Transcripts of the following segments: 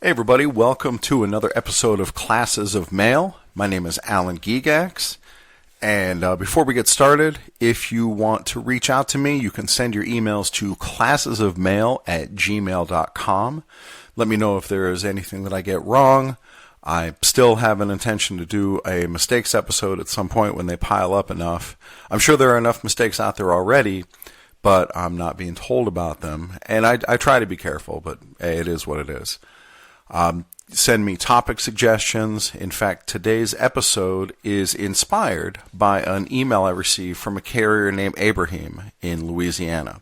Hey everybody, welcome to another episode of Classes of Mail. My name is Alan Gigax, and before we get started, if you want to reach out to me, you can send your emails to classesofmail@gmail.com. Let me know if there is anything that I get wrong. I still have an intention to do a mistakes episode at some point when they pile up enough. I'm sure there are enough mistakes out there already, but I'm not being told about them, and I try to be careful, but hey, it is what it is. Send me topic suggestions. In fact, today's episode is inspired by an email I received from a carrier named Abraham in Louisiana.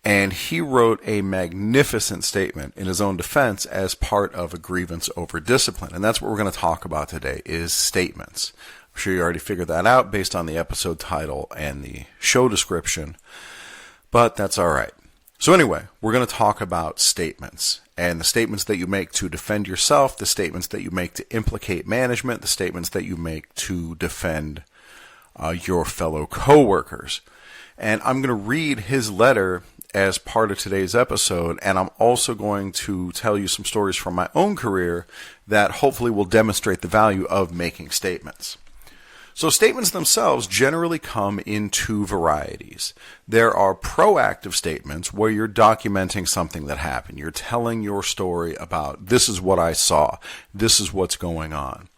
And he wrote a magnificent statement in his own defense as part of a grievance over discipline. And that's what we're going to talk about today, is statements. I'm sure you already figured that out based on the episode title and the show description, but that's all right. So anyway, we're going to talk about statements, and the statements that you make to defend yourself, the statements that you make to implicate management, the statements that you make to defend your fellow coworkers. And I'm going to read his letter as part of today's episode, and I'm also going to tell you some stories from my own career that hopefully will demonstrate the value of making statements. So statements themselves generally come in two varieties. There are proactive statements where you're documenting something that happened. You're telling your story about, this is what I saw, this is what's going on.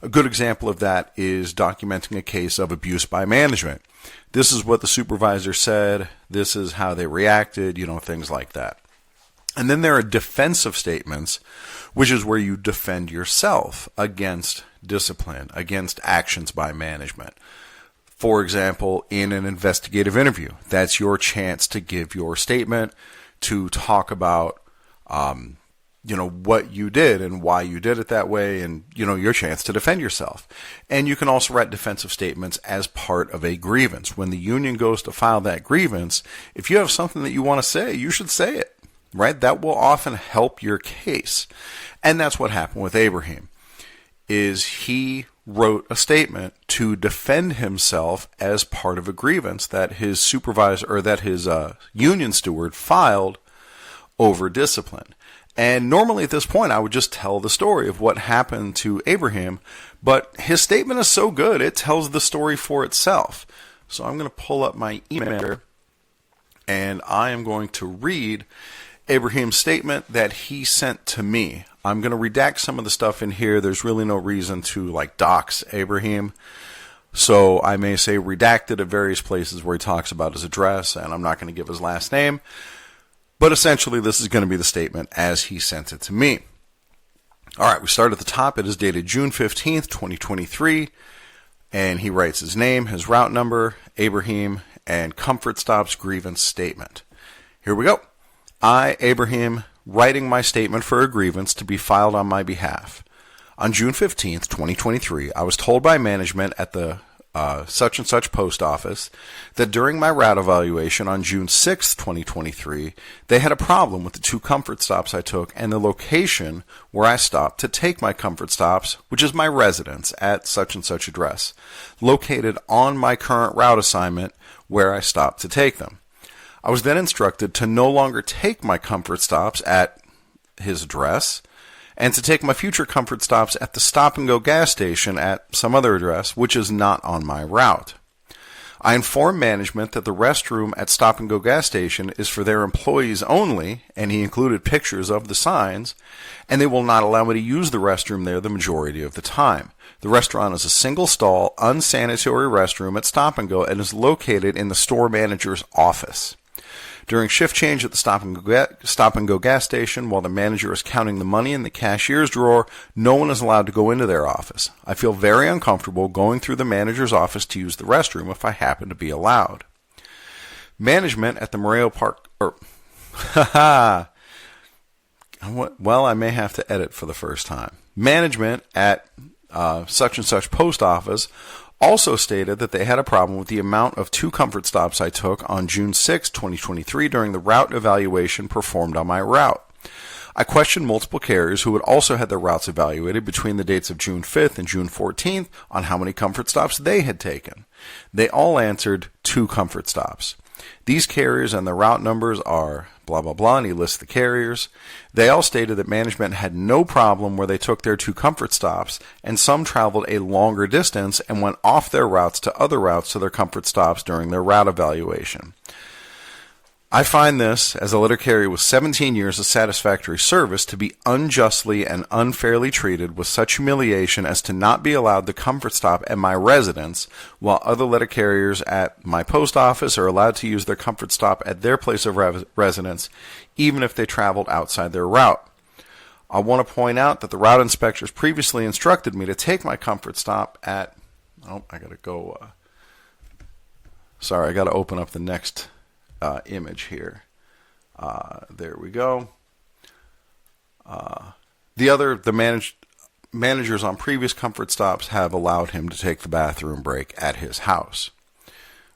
A good example of that is documenting a case of abuse by management. This is what the supervisor said, this is how they reacted, things like that. And then there are defensive statements, which is where you defend yourself against discipline, against actions by management. For example, in an investigative interview, that's your chance to give your statement, to talk about, what you did and why you did it that way, and, your chance to defend yourself. And you can also write defensive statements as part of a grievance. When the union goes to file that grievance, if you have something that you want to say, you should say it, right? That will often help your case. And that's what happened with Abraham. Is he wrote a statement to defend himself as part of a grievance that his supervisor, or that his union steward filed over discipline. And normally at this point I would just tell the story of what happened to Abraham, but his statement is so good it tells the story for itself. So I'm going to pull up my email here, and I am going to read Abraham's statement that he sent to me. I'm going to redact some of the stuff in here. There's really no reason to dox Abraham. So I may say redacted at various places where he talks about his address, and I'm not going to give his last name. But essentially this is going to be the statement as he sent it to me. All right, we start at the top. It is dated June 15th, 2023. And he writes his name, his route number, Abraham, and Comfort Stop's grievance statement. Here we go. I, Abraham, writing my statement for a grievance to be filed on my behalf. On June 15th, 2023, I was told by management at the such and such post office that during my route evaluation on June 6th, 2023, they had a problem with the two comfort stops I took and the location where I stopped to take my comfort stops, which is my residence at such and such address, located on my current route assignment where I stopped to take them. I was then instructed to no longer take my comfort stops at his address and to take my future comfort stops at the Stop and Go gas station at some other address, which is not on my route. I informed management that the restroom at Stop and Go gas station is for their employees only, and he included pictures of the signs, and they will not allow me to use the restroom there the majority of the time. The restaurant is a single-stall, unsanitary restroom at Stop and Go and is located in the store manager's office. During shift change at the Stop and Go gas station, while the manager is counting the money in the cashier's drawer, no one is allowed to go into their office. I feel very uncomfortable going through the manager's office to use the restroom if I happen to be allowed. Management at the Moreo Park, well, I may have to edit for the first time. Management at such and such post office also stated that they had a problem with the amount of two comfort stops I took on June 6, 2023 during the route evaluation performed on my route. I questioned multiple carriers who had also had their routes evaluated between the dates of June 5th and June 14th on how many comfort stops they had taken. They all answered 2 comfort stops. These carriers and their route numbers are blah, blah, blah, and he lists the carriers. They all stated that management had no problem where they took their 2 comfort stops, and some traveled a longer distance and went off their routes to other routes to their comfort stops during their route evaluation. I find this, as a letter carrier with 17 years of satisfactory service, to be unjustly and unfairly treated with such humiliation as to not be allowed the comfort stop at my residence, while other letter carriers at my post office are allowed to use their comfort stop at their place of residence, even if they traveled outside their route. I want to point out that the route inspectors previously instructed me to take my comfort stop at... Oh, I got to go... Sorry, I got to open up the next... image here. There we go. The managers on previous comfort stops have allowed him to take the bathroom break at his house,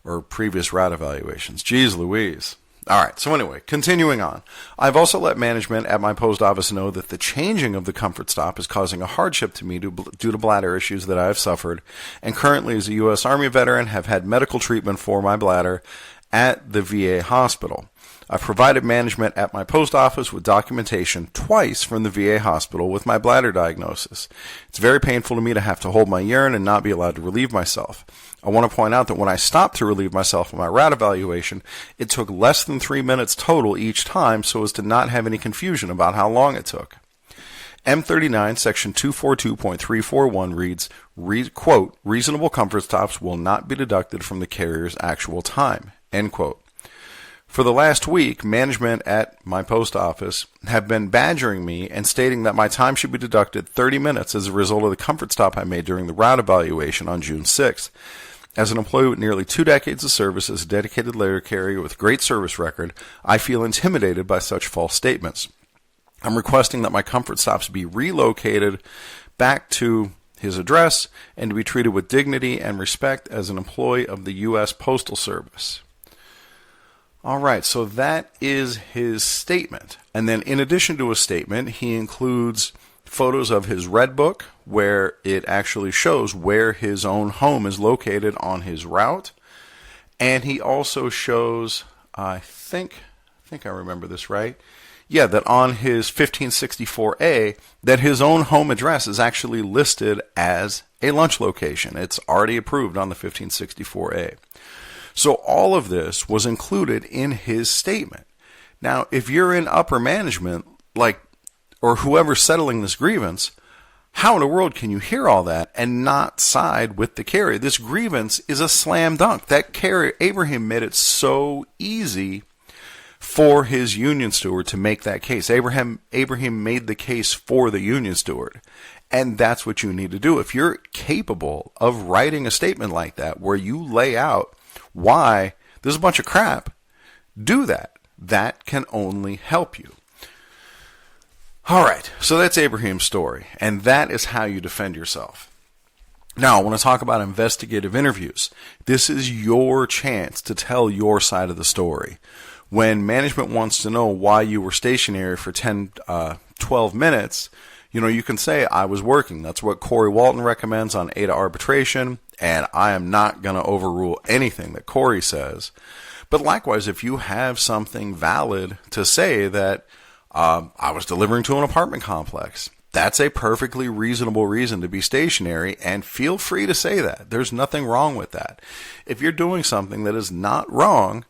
or previous route evaluations. Jeez Louise. All right, so anyway, continuing on. I've also let management at my post office know that the changing of the comfort stop is causing a hardship to me due to bladder issues that I have suffered, and currently as a U.S. Army veteran have had medical treatment for my bladder at the VA hospital. I've provided management at my post office with documentation twice from the VA hospital with my bladder diagnosis. It's very painful to me to have to hold my urine and not be allowed to relieve myself. I want to point out that when I stopped to relieve myself in my route evaluation, it took less than 3 minutes total each time so as to not have any confusion about how long it took. M39, section 242.341 reads, quote, reasonable comfort stops will not be deducted from the carrier's actual time. End quote. For the last week, management at my post office have been badgering me and stating that my time should be deducted 30 minutes as a result of the comfort stop I made during the route evaluation on June 6th. As an employee with nearly 2 decades of service as a dedicated letter carrier with great service record, I feel intimidated by such false statements. I'm requesting that my comfort stops be relocated back to his address and to be treated with dignity and respect as an employee of the U.S. Postal Service. All right, so that is his statement. And then in addition to a statement, he includes photos of his red book where it actually shows where his own home is located on his route. And he also shows, I think I remember this right. Yeah, that on his 1564A, that his own home address is actually listed as a lunch location. It's already approved on the 1564A. So all of this was included in his statement. Now, if you're in upper management, or whoever's settling this grievance, how in the world can you hear all that and not side with the carrier? This grievance is a slam dunk. That carrier, Abraham, made it so easy for his union steward to make that case. Abraham made the case for the union steward. And that's what you need to do. If you're capable of writing a statement like that, where you lay out why there's a bunch of crap, do that. That can only help you. All right, so that's Abraham's story, and that is how you defend yourself. Now, I want to talk about investigative interviews. This is your chance to tell your side of the story. When management wants to know why you were stationary for 12 minutes, you can say, I was working. That's what Corey Walton recommends on ADA arbitration, and I am not going to overrule anything that Corey says. But likewise, if you have something valid to say that I was delivering to an apartment complex, that's a perfectly reasonable reason to be stationary, and feel free to say that. There's nothing wrong with that. If you're doing something that is not wrong,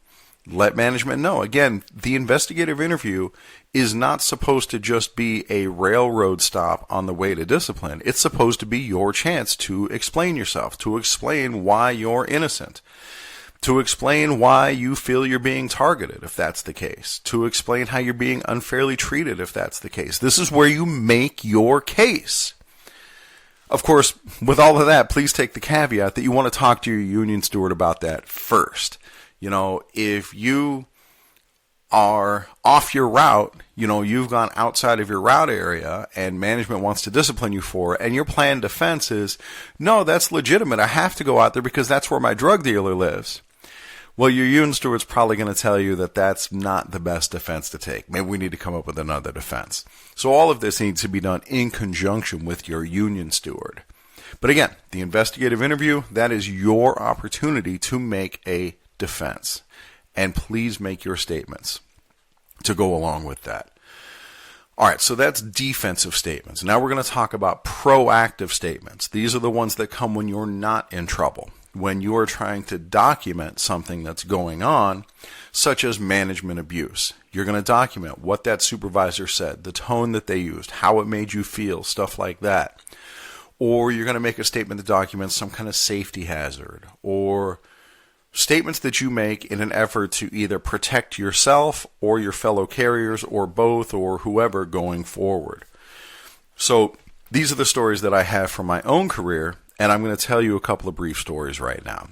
let management know. Again, the investigative interview is not supposed to just be a railroad stop on the way to discipline. It's supposed to be your chance to explain yourself, to explain why you're innocent, to explain why you feel you're being targeted, if that's the case, to explain how you're being unfairly treated, if that's the case. This is where you make your case. Of course, with all of that, please take the caveat that you want to talk to your union steward about that first. If you are off your route, you've gone outside of your route area and management wants to discipline you for it, and your planned defense is, no, that's legitimate. I have to go out there because that's where my drug dealer lives. Well, your union steward's probably going to tell you that that's not the best defense to take. Maybe we need to come up with another defense. So all of this needs to be done in conjunction with your union steward. But again, the investigative interview, that is your opportunity to make a defense. and please make your statements to go along with that. All right, so that's defensive statements. Now we're going to talk about proactive statements. These are the ones that come when you're not in trouble, when you are trying to document something that's going on, such as management abuse. You're going to document what that supervisor said, the tone that they used, how it made you feel, stuff like that. Or you're going to make a statement that documents some kind of safety hazard, or statements that you make in an effort to either protect yourself or your fellow carriers or both or whoever going forward. So these are the stories that I have from my own career, and I'm going to tell you a couple of brief stories right now.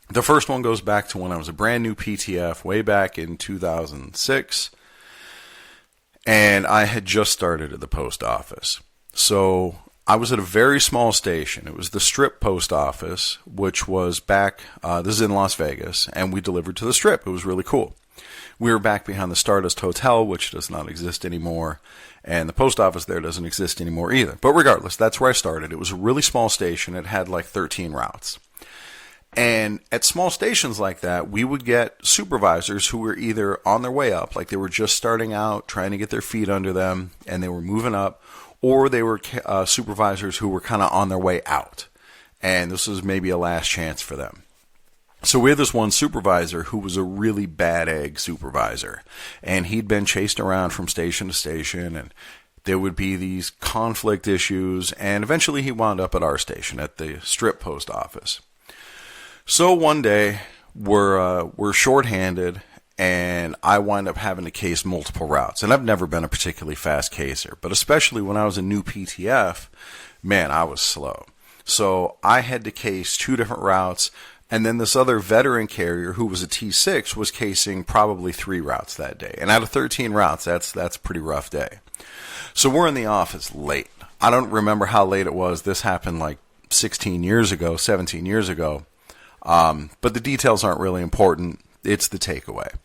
The first one goes back to when I was a brand new PTF way back in 2006, and I had just started at the post office. So I was at a very small station. It was the Strip post office, which was back, this is in Las Vegas, and we delivered to the Strip. It was really cool. We were back behind the Stardust Hotel, which does not exist anymore, and the post office there doesn't exist anymore either. But regardless, that's where I started. It was a really small station. It had like 13 routes. And at small stations like that, we would get supervisors who were either on their way up, like they were just starting out, trying to get their feet under them, and they were moving up, or they were supervisors who were kind of on their way out, and this was maybe a last chance for them. So we had this one supervisor who was a really bad egg supervisor, and he'd been chased around from station to station, and there would be these conflict issues, and eventually he wound up at our station, at the Strip post office. So one day, we're shorthanded, and I wind up having to case multiple routes. And I've never been a particularly fast caser, but especially when I was a new PTF, man, I was slow. So I had to case 2 different routes, and then this other veteran carrier who was a T6 was casing probably 3 routes that day. And out of 13 routes, that's a pretty rough day. So we're in the office late. I don't remember how late it was. This happened like 17 years ago. But the details aren't really important. It's the takeaway.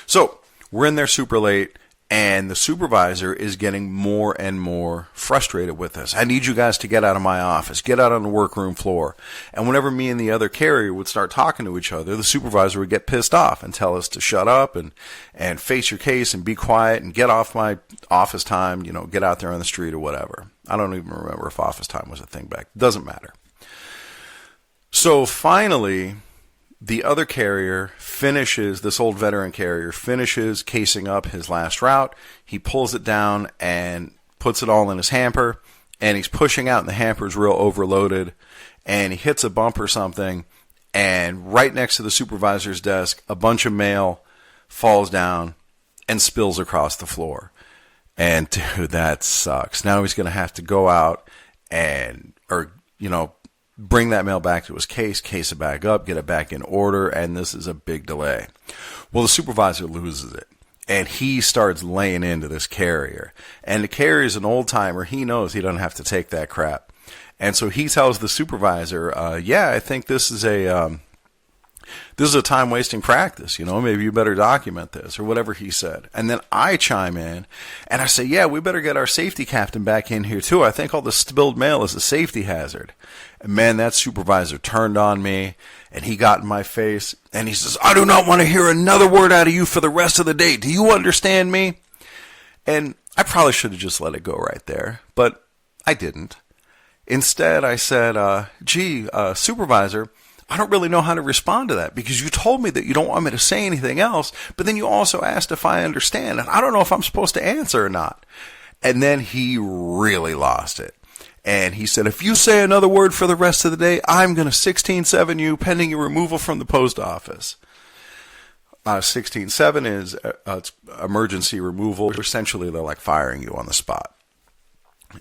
So we're in there super late, and the supervisor is getting more and more frustrated with us. I need you guys to get out of my office, get out on the workroom floor. And whenever me and the other carrier would start talking to each other, the supervisor would get pissed off and tell us to shut up and face your case and be quiet and get off my office time, get out there on the street or whatever. I don't even remember if office time was a thing back. Doesn't matter. So finally, the other carrier this old veteran carrier finishes casing up his last route. He pulls it down and puts it all in his hamper, and he's pushing out, and the hamper's real overloaded, and he hits a bump or something, and right next to the supervisor's desk, a bunch of mail falls down and spills across the floor. And dude, that sucks. Now he's going to have to go out bring that mail back to his case it back up, get it back in order, and this is a big delay. Well, the supervisor loses it, and he starts laying into this carrier. And the carrier's an old-timer. He knows he doesn't have to take that crap. And so he tells the supervisor, I think this is a time-wasting practice, maybe you better document this, or whatever he said. And then I chime in, and I say, yeah, we better get our safety captain back in here, too. I think all the spilled mail is a safety hazard. And man, that supervisor turned on me, and he got in my face, and he says, I do not want to hear another word out of you for the rest of the day. Do you understand me? And I probably should have just let it go right there, but I didn't. Instead, I said, supervisor, I don't really know how to respond to that, because you told me that you don't want me to say anything else, but then you also asked if I understand, and I don't know if I'm supposed to answer or not. And then he really lost it. And he said, if you say another word for the rest of the day, I'm going to 16-7 you pending your removal from the post office. 16-7 is emergency removal. Essentially, they're like firing you on the spot.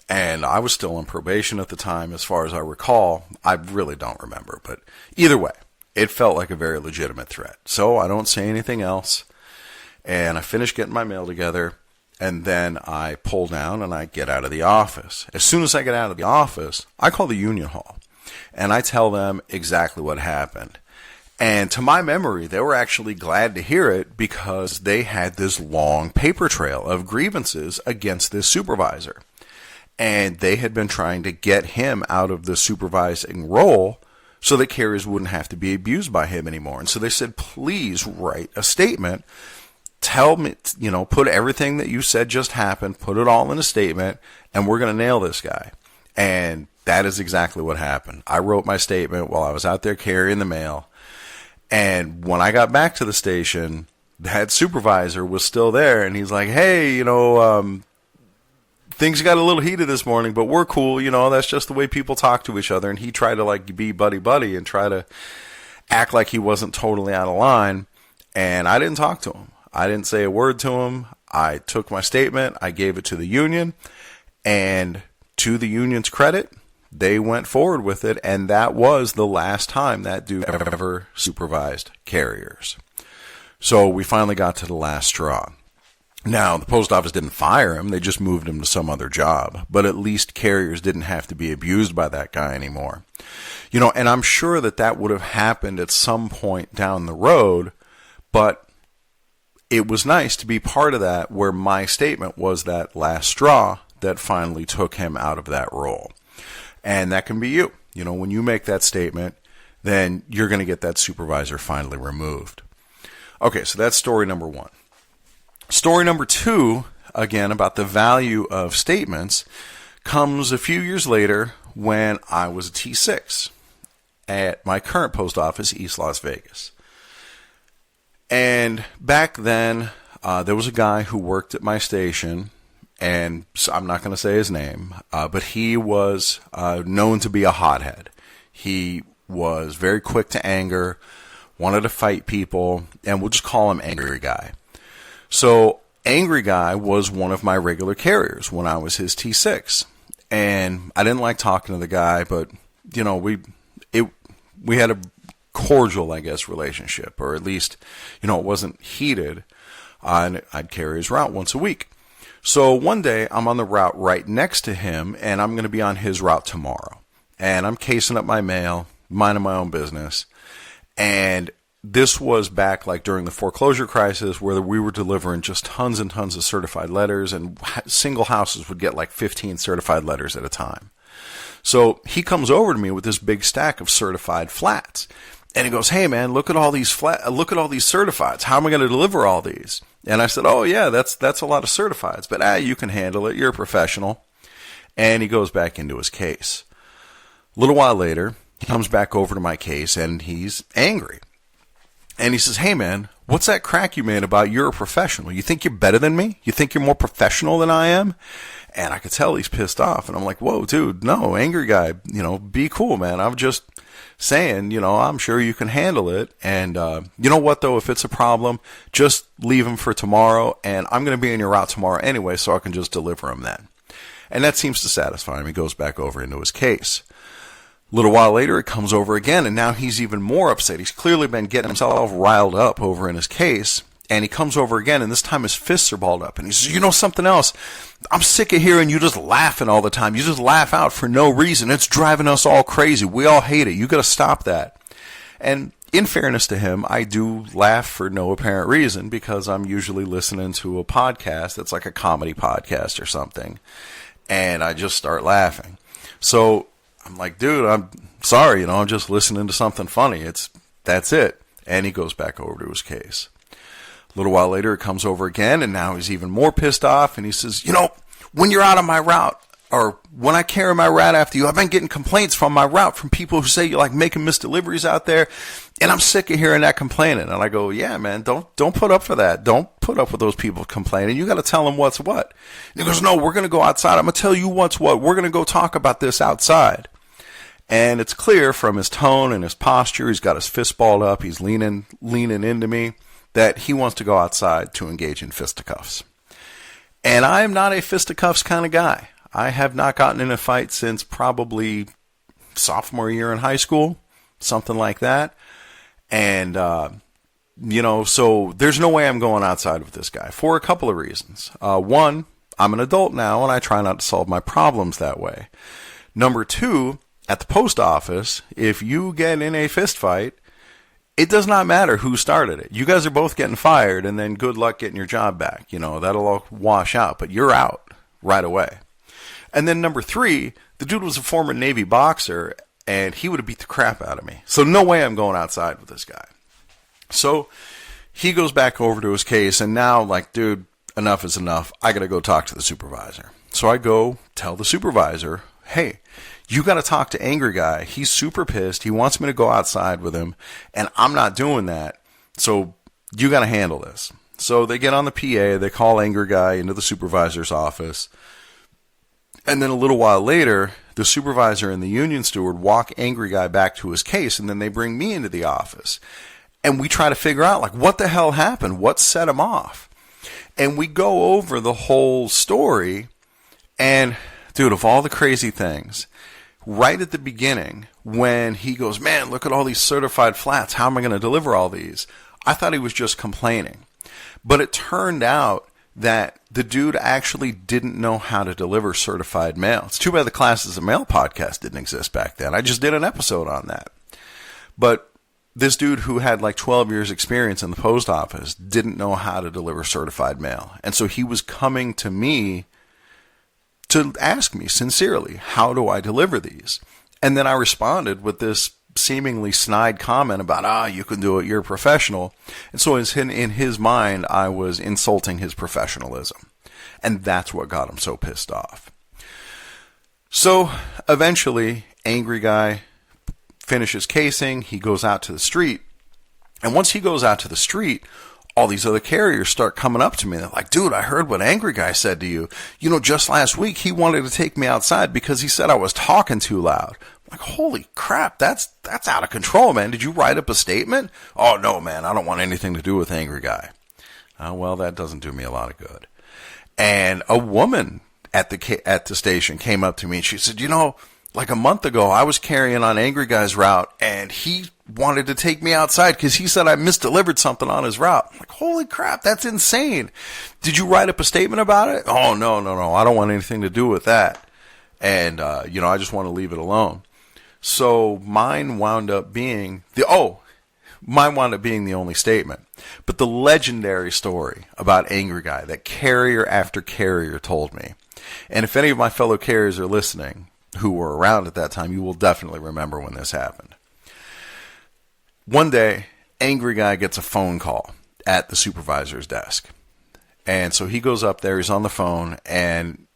And I was still on probation at the time, as far as I recall. I really don't remember. But either way, it felt like a very legitimate threat. So I don't say anything else. And I finish getting my mail together. And then I pull down and I get out of the office. As soon as I get out of the office, I call the union hall. And I tell them exactly what happened. And to my memory, they were actually glad to hear it, because they had this long paper trail of grievances against this supervisor. And they had been trying to get him out of the supervising role so that carriers wouldn't have to be abused by him anymore. And so they said, please write a statement. Tell me, put everything that you said just happened, put it all in a statement, and we're going to nail this guy. And that is exactly what happened. I wrote my statement while I was out there carrying the mail. And when I got back to the station, that supervisor was still there, and he's like, hey, things got a little heated this morning, but we're cool. That's just the way people talk to each other. And he tried to be buddy and try to act like he wasn't totally out of line. And I didn't talk to him. I didn't say a word to him. I took my statement. I gave it to the union, and to the union's credit, they went forward with it. And that was the last time that dude ever supervised carriers. So we finally got to the last straw. Now, the post office didn't fire him. They just moved him to some other job. But at least carriers didn't have to be abused by that guy anymore. And I'm sure that would have happened at some point down the road. But it was nice to be part of that, where my statement was that last straw that finally took him out of that role. And that can be you. When you make that statement, then you're going to get that supervisor finally removed. Okay, so that's story number one. Story number two, again, about the value of statements, comes a few years later when I was a T6 at my current post office, East Las Vegas. And back then, there was a guy who worked at my station, and I'm not going to say his name, but he was known to be a hothead. He was very quick to anger, wanted to fight people, and we'll just call him Angry Guy. So Angry Guy was one of my regular carriers when I was his T6. And I didn't like talking to the guy, but, we had a cordial, I guess, relationship, or at least, it wasn't heated. And I'd carry his route once a week. So one day I'm on the route right next to him, and I'm going to be on his route tomorrow. And I'm casing up my mail, minding my own business. And this was back during the foreclosure crisis, where we were delivering just tons and tons of certified letters, and single houses would get 15 certified letters at a time. So he comes over to me with this big stack of certified flats. And he goes, hey man, look at all these certifieds. How am I going to deliver all these? And I said, oh yeah, that's a lot of certifieds, but you can handle it. You're a professional. And he goes back into his case. A little while later, he comes back over to my case, and he's angry. And he says, hey man, what's that crack you made about you're a professional? You think you're better than me? You think you're more professional than I am? And I could tell he's pissed off. And I'm like, whoa, dude, no, Angry Guy, be cool, man. I'm just saying, I'm sure you can handle it. And you know what, though? If it's a problem, just leave him for tomorrow. And I'm going to be in your route tomorrow anyway, so I can just deliver him then. And that seems to satisfy him. He goes back over into his case. A little while later, it comes over again, and now he's even more upset. He's clearly been getting himself riled up over in his case, and he comes over again, and this time his fists are balled up. And he says, something else? I'm sick of hearing you just laughing all the time. You just laugh out for no reason. It's driving us all crazy. We all hate it. You got to stop that. And in fairness to him, I do laugh for no apparent reason, because I'm usually listening to a podcast that's like a comedy podcast or something, and I just start laughing. So I'm like, dude, I'm sorry, I'm just listening to something funny. That's it. And he goes back over to his case. A little while later, it comes over again, and now he's even more pissed off, and he says, when you're out on my route, or when I carry my route after you, I've been getting complaints from my route from people who say you're making misdeliveries out there, and I'm sick of hearing that complaining. And I go, yeah, man, don't put up for that. Don't put up with those people complaining. You got to tell them what's what. And he goes, no, we're going to go outside. I'm going to tell you what's what. We're going to go talk about this outside. And it's clear from his tone and his posture, he's got his fist balled up, he's leaning into me, that he wants to go outside to engage in fisticuffs. And I am not a fisticuffs kind of guy. I have not gotten in a fight since probably sophomore year in high school, something like that. And, so there's no way I'm going outside with this guy for a couple of reasons. One, I'm an adult now, and I try not to solve my problems that way. Number two, at the post office, if you get in a fist fight, it does not matter who started it. You guys are both getting fired, and then good luck getting your job back. That'll all wash out, but you're out right away. And then number three, the dude was a former Navy boxer, and he would have beat the crap out of me. So no way I'm going outside with this guy. So he goes back over to his case, and now, like, dude, enough is enough. I got to go talk to the supervisor. So I go tell the supervisor, hey, you got to talk to Angry Guy. He's super pissed. He wants me to go outside with him, and I'm not doing that. So you got to handle this. So they get on the PA. They call Angry Guy into the supervisor's office. And then a little while later, the supervisor and the union steward walk Angry Guy back to his case, and then they bring me into the office. And we try to figure out, like, what the hell happened? What set him off? And we go over the whole story, and, dude, of all the crazy things, right at the beginning, when he goes, man, look at all these certified flats. How am I going to deliver all these? I thought he was just complaining. But it turned out that the dude actually didn't know how to deliver certified mail. It's too bad the Classes of Mail podcast didn't exist back then. I just did an episode on that. But this dude who had like 12 years experience in the post office didn't know how to deliver certified mail. And so he was coming to me to ask me sincerely, how do I deliver these? And then I responded with this seemingly snide comment about, you can do it, you're a professional. And so in his mind, I was insulting his professionalism. And that's what got him so pissed off. So eventually, Angry Guy finishes casing. He goes out to the street. And once he goes out to the street, all these other carriers start coming up to me. They're like, dude, I heard what Angry Guy said to you. You know, just last week, he wanted to take me outside because he said I was talking too loud. I'm like, holy crap, that's out of control, man. Did you write up a statement? Oh, no, man, I don't want anything to do with Angry Guy. Well, that doesn't do me a lot of good. And a woman at the station came up to me, and she said, you know, like a month ago, I was carrying on Angry Guy's route, and he wanted to take me outside because he said I misdelivered something on his route. I'm like, holy crap, that's insane. Did you write up a statement about it? Oh, no. I don't want anything to do with that. And, I just want to leave it alone. So mine wound up being the only statement. But the legendary story about Angry Guy that carrier after carrier told me, and if any of my fellow carriers are listening who were around at that time, you will definitely remember when this happened. One day, Angry Guy gets a phone call at the supervisor's desk. And so he goes up there, he's on the phone, and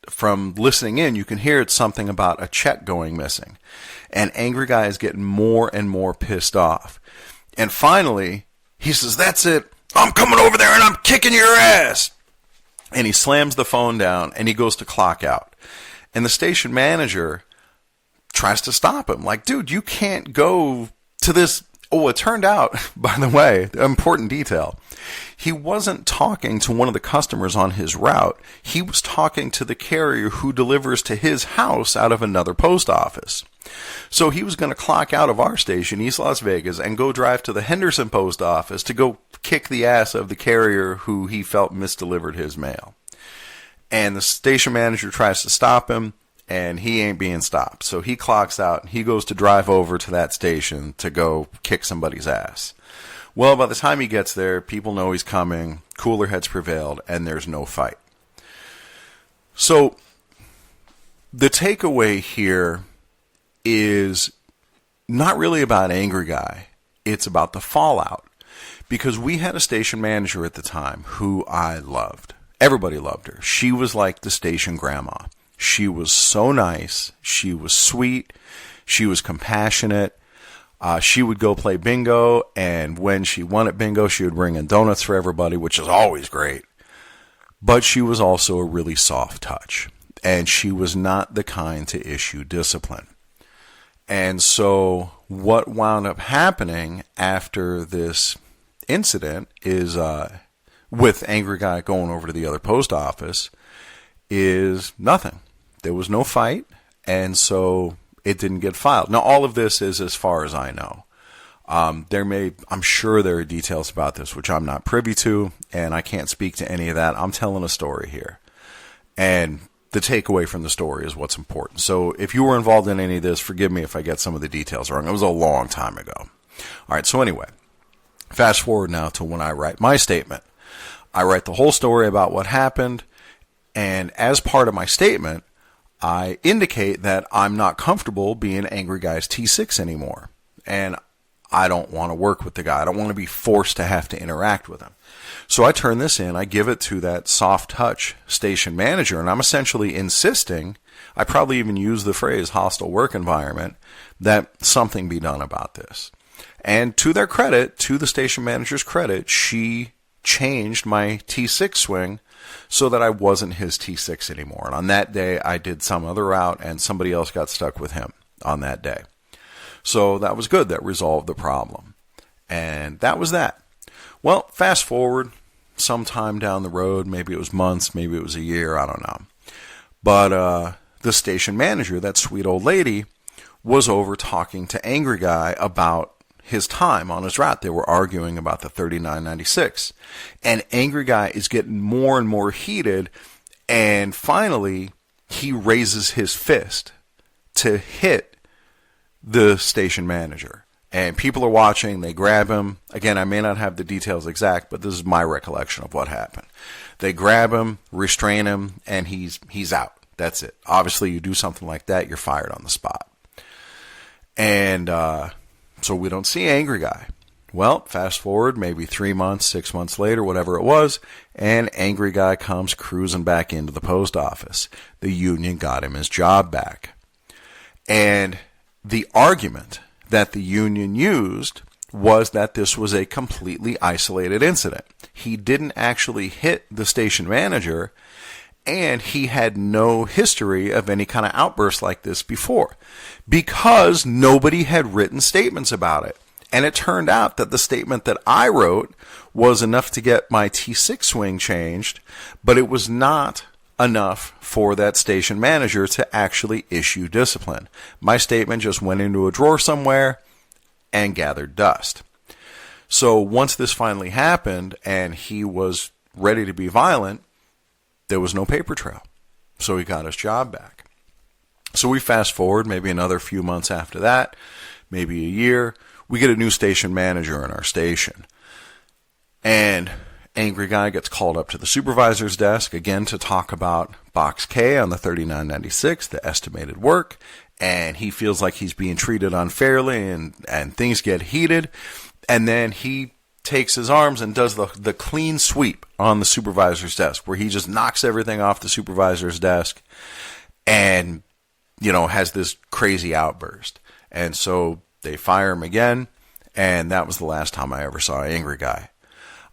from listening in, you can hear it's something about a check going missing. And Angry Guy is getting more and more pissed off. And finally, he says, that's it. I'm coming over there and I'm kicking your ass. And he slams the phone down and he goes to clock out. And the station manager tries to stop him. Like, dude, you can't go to this. Oh, it turned out, by the way, important detail. He wasn't talking to one of the customers on his route. He was talking to the carrier who delivers to his house out of another post office. So he was going to clock out of our station, East Las Vegas, and go drive to the Henderson post office to go kick the ass of the carrier who he felt misdelivered his mail. And the station manager tries to stop him, and he ain't being stopped. So he clocks out, and he goes to drive over to that station to go kick somebody's ass. Well, by the time he gets there, people know he's coming, cooler heads prevailed, and there's no fight. So the takeaway here is not really about Angry Guy. It's about the fallout. Because we had a station manager at the time who I loved. Everybody loved her. She was like the station grandma. She was so nice. She was sweet. She was compassionate. She would go play bingo, and when she won at bingo, she would bring in donuts for everybody, which is always great. But she was also a really soft touch, and she was not the kind to issue discipline. And so what wound up happening after this incident is, with Angry Guy going over to the other post office, is nothing. There was no fight, and so it didn't get filed. Now, all of this is as far as I know. I'm sure there are details about this which I'm not privy to, and I can't speak to any of that. I'm telling a story here. And the takeaway from the story is what's important. So if you were involved in any of this, forgive me if I get some of the details wrong. It was a long time ago. All right, so anyway, fast forward now to when I write my statement. I write the whole story about what happened, and as part of my statement, I indicate that I'm not comfortable being Angry Guy's T6 anymore. And I don't want to work with the guy. I don't want to be forced to have to interact with him. So I turn this in, I give it to that soft touch station manager, and I'm essentially insisting, I probably even use the phrase hostile work environment, that something be done about this. And to their credit, to the station manager's credit, she changed my T6 swing so that I wasn't his T6 anymore. And on that day, I did some other route, and somebody else got stuck with him on that day. So that was good. That resolved the problem. And that was that. Well, fast forward sometime down the road, maybe it was months, maybe it was a year, I don't know. But the station manager, that sweet old lady, was over talking to Angry Guy about his time on his route. They were arguing about the 3996. And Angry Guy is getting more and more heated, and finally he raises his fist to hit the station manager. And people are watching, they grab him. Again, I may not have the details exact, but this is my recollection of what happened. They grab him, restrain him, and he's out. That's it. Obviously, you do something like that, you're fired on the spot. And so we don't see Angry Guy. Well, fast forward maybe 3 months, 6 months later, whatever it was, and Angry Guy comes cruising back into the post office. The union got him his job back. And the argument that the union used was that this was a completely isolated incident. He didn't actually hit the station manager, and he had no history of any kind of outburst like this before, because nobody had written statements about it. And it turned out that the statement that I wrote was enough to get my T6 swing changed, but it was not enough for that station manager to actually issue discipline. My statement just went into a drawer somewhere and gathered dust. So once this finally happened and he was ready to be violent, there was no paper trail. So he got his job back. So we fast forward maybe another few months after that, maybe a year, we get a new station manager in our station. And Angry Guy gets called up to the supervisor's desk again to talk about Box K on the 3996, the estimated work, and he feels like he's being treated unfairly, and things get heated, and then he takes his arms and does the clean sweep on the supervisor's desk, where he just knocks everything off the supervisor's desk and, has this crazy outburst. And so they fire him again, and that was the last time I ever saw Angry Guy.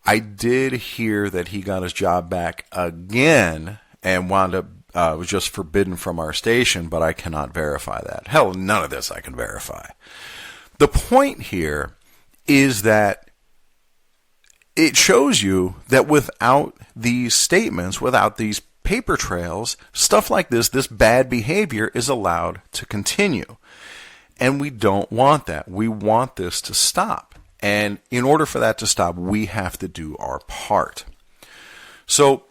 I did hear that he got his job back again and wound up was just forbidden from our station, but I cannot verify that. Hell, none of this I can verify. The point here is that it shows you that without these statements, without these paper trails, stuff like this bad behavior is allowed to continue. And we don't want that. We want this to stop. And in order for that to stop, we have to do our part. So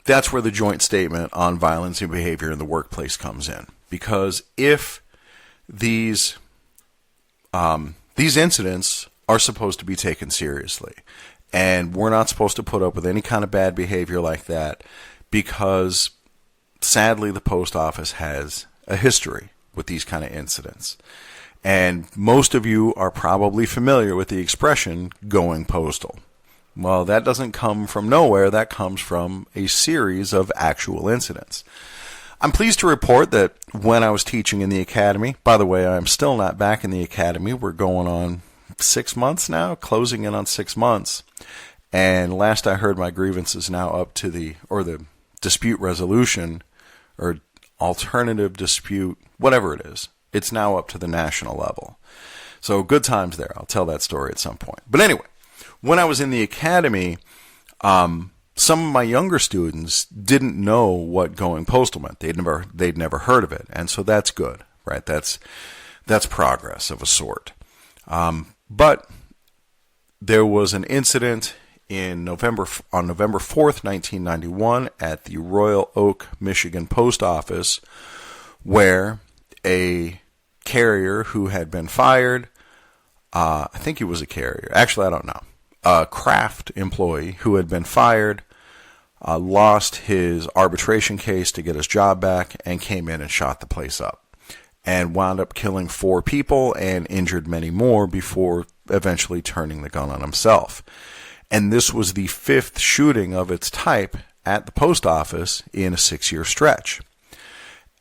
that's where the joint statement on violence and behavior in the workplace comes in. Because if these incidents are supposed to be taken seriously, and we're not supposed to put up with any kind of bad behavior like that, because sadly the post office has a history with these kind of incidents. And most of you are probably familiar with the expression going postal. Well, that doesn't come from nowhere. That comes from a series of actual incidents. I'm pleased to report that when I was teaching in the academy, by the way, I'm still not back in the academy. We're going on 6 months now, closing in on 6 months. And last I heard, my grievance is now up to the dispute resolution or alternative dispute, whatever it is. It's now up to the national level. So good times there. I'll tell that story at some point. But anyway, when I was in the academy, some of my younger students didn't know what going postal meant. They'd never heard of it. And so that's good, right? That's progress of a sort. But there was an incident on November 4th, 1991 at the Royal Oak, Michigan post office, where a carrier who had been fired, I think he was a carrier. Actually, I don't know. A craft employee who had been fired lost his arbitration case to get his job back, and came in and shot the place up, and wound up killing 4 people and injured many more before eventually turning the gun on himself. And this was the 5th shooting of its type at the post office in a 6-year stretch.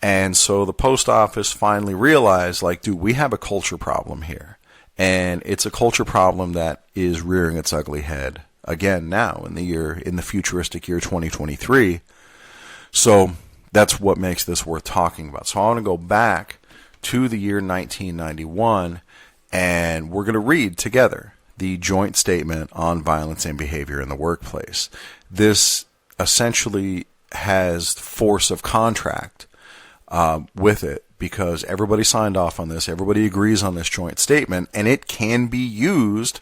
And so the post office finally realized, like, dude, we have a culture problem here. And it's a culture problem that is rearing its ugly head again now in the futuristic year 2023. So that's what makes this worth talking about. So I want to go back to the year 1991, and we're going to read together the joint statement on violence and behavior in the workplace. This essentially has force of contract with it, because everybody signed off on this, everybody agrees on this joint statement, and it can be used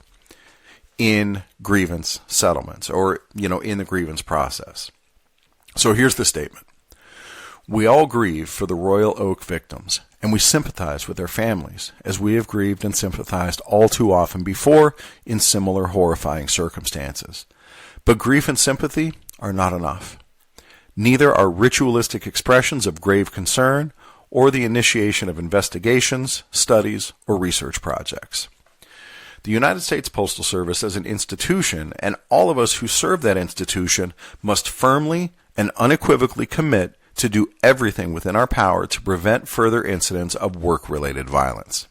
in grievance settlements, or, in the grievance process. So here's the statement. We all grieve for the Royal Oak victims, and we sympathize with their families, as we have grieved and sympathized all too often before in similar horrifying circumstances. But grief and sympathy are not enough. Neither are ritualistic expressions of grave concern or the initiation of investigations, studies, or research projects. The United States Postal Service as an institution, and all of us who serve that institution, must firmly and unequivocally commit to do everything within our power to prevent further incidents of work-related violence.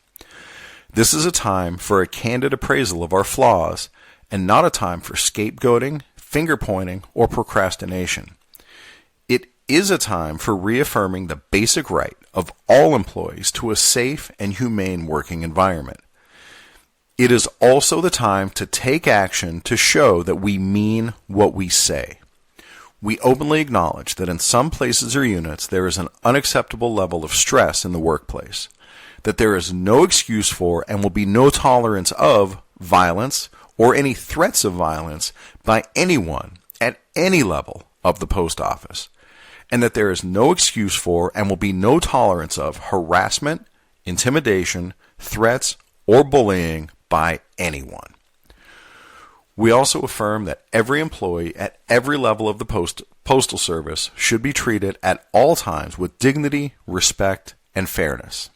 This is a time for a candid appraisal of our flaws, and not a time for scapegoating, finger-pointing, or procrastination. It is a time for reaffirming the basic right of all employees to a safe and humane working environment. It is also the time to take action to show that we mean what we say. We openly acknowledge that in some places or units there is an unacceptable level of stress in the workplace, that there is no excuse for and will be no tolerance of violence or any threats of violence by anyone at any level of the post office, and that there is no excuse for and will be no tolerance of harassment, intimidation, threats, or bullying by anyone. We also affirm that every employee at every level of the Postal Service should be treated at all times with dignity, respect, and fairness.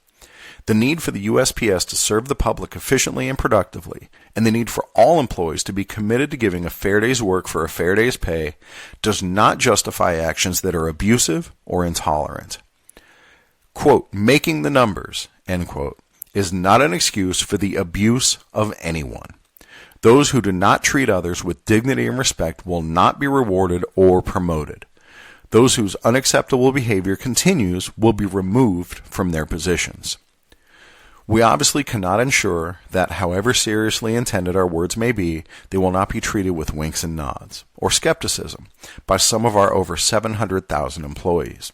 The need for the USPS to serve the public efficiently and productively, and the need for all employees to be committed to giving a fair day's work for a fair day's pay, does not justify actions that are abusive or intolerant. Quote, making the numbers, end quote, is not an excuse for the abuse of anyone. Those who do not treat others with dignity and respect will not be rewarded or promoted. Those whose unacceptable behavior continues will be removed from their positions. We obviously cannot ensure that, however seriously intended our words may be, they will not be treated with winks and nods, or skepticism, by some of our over 700,000 employees.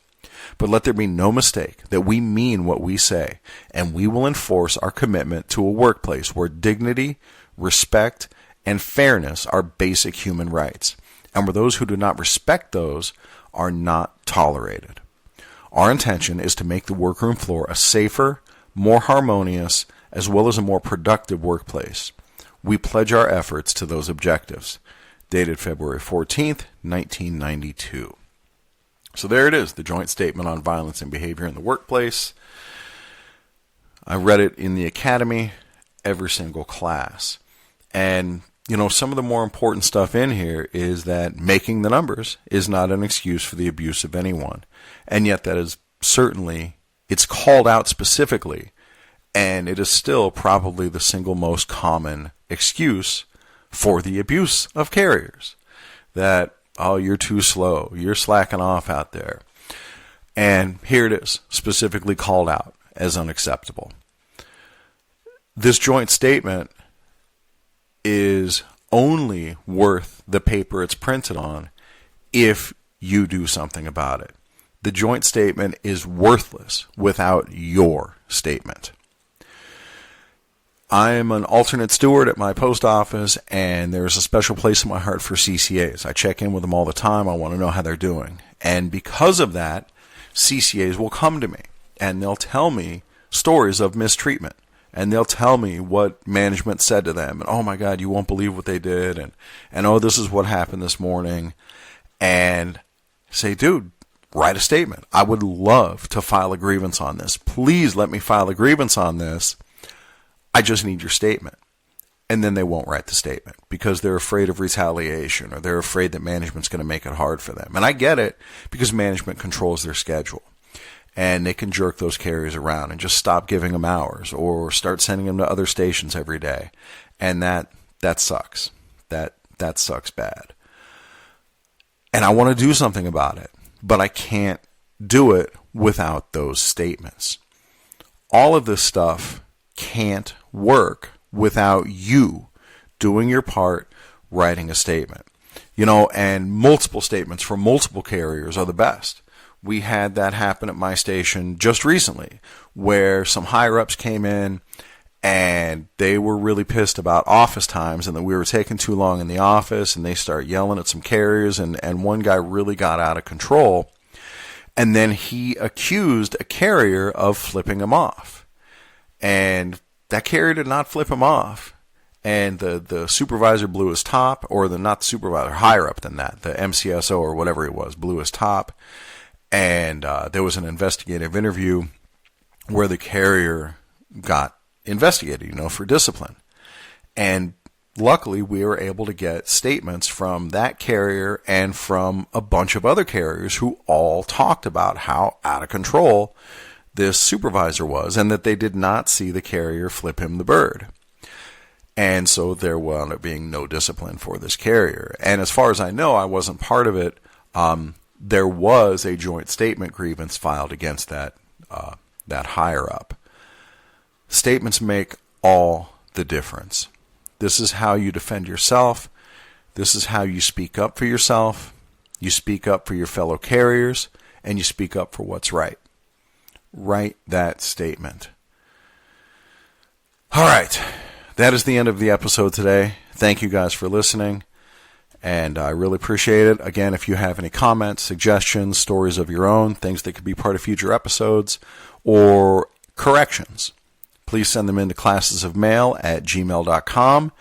But let there be no mistake that we mean what we say, and we will enforce our commitment to a workplace where dignity, respect, and fairness are basic human rights, and where those who do not respect those are not tolerated. Our intention is to make the workroom floor a safer, more harmonious, as well as a more productive workplace. We pledge our efforts to those objectives. Dated February 14th, 1992. So there it is, the joint statement on violence and behavior in the workplace. I read it in the academy, every single class. And, some of the more important stuff in here is that making the numbers is not an excuse for the abuse of anyone. And yet that is certainly, it's called out specifically, and it is still probably the single most common excuse for the abuse of carriers. That, oh, you're too slow, you're slacking off out there. And here it is, specifically called out as unacceptable. This joint statement is only worth the paper it's printed on if you do something about it. The joint statement is worthless without your statement. I am an alternate steward at my post office, and there's a special place in my heart for CCAs. I check in with them all the time. I want to know how they're doing. And because of that, CCAs will come to me, and they'll tell me stories of mistreatment. And they'll tell me what management said to them. And, oh, my God, you won't believe what they did. And oh, this is what happened this morning. and say, dude, write a statement. I would love to file a grievance on this. Please let me file a grievance on this. I just need your statement. And then they won't write the statement because they're afraid of retaliation, or they're afraid that management's going to make it hard for them. And I get it, because management controls their schedule. And they can jerk those carriers around and just stop giving them hours, or start sending them to other stations every day. And that sucks. That sucks bad. And I want to do something about it, but I can't do it without those statements. All of this stuff can't work without you doing your part, writing a statement. And multiple statements from multiple carriers are the best. We had that happen at my station just recently, where some higher-ups came in and they were really pissed about office times and that we were taking too long in the office, and they start yelling at some carriers, and one guy really got out of control. And then he accused a carrier of flipping him off. And that carrier did not flip him off. And the supervisor blew his top, or not the supervisor, higher up than that, the MCSO or whatever it was, blew his top. And there was an investigative interview where the carrier got investigated, for discipline. And luckily, we were able to get statements from that carrier and from a bunch of other carriers who all talked about how out of control this supervisor was, and that they did not see the carrier flip him the bird. And so there wound up being no discipline for this carrier. And as far as I know, I wasn't part of it. There was a joint statement grievance filed against that higher up. Statements make all the difference. This is how you defend yourself. This is how you speak up for yourself. You speak up for your fellow carriers, and you speak up for what's right. Write that statement. All right. That is the end of the episode today. Thank you guys for listening, and I really appreciate it. Again, if you have any comments, suggestions, stories of your own, things that could be part of future episodes, or corrections, please send them into classesofmail@gmail.com,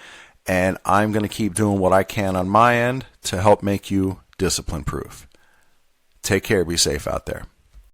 and I'm going to keep doing what I can on my end to help make you discipline-proof. Take care. Be safe out there.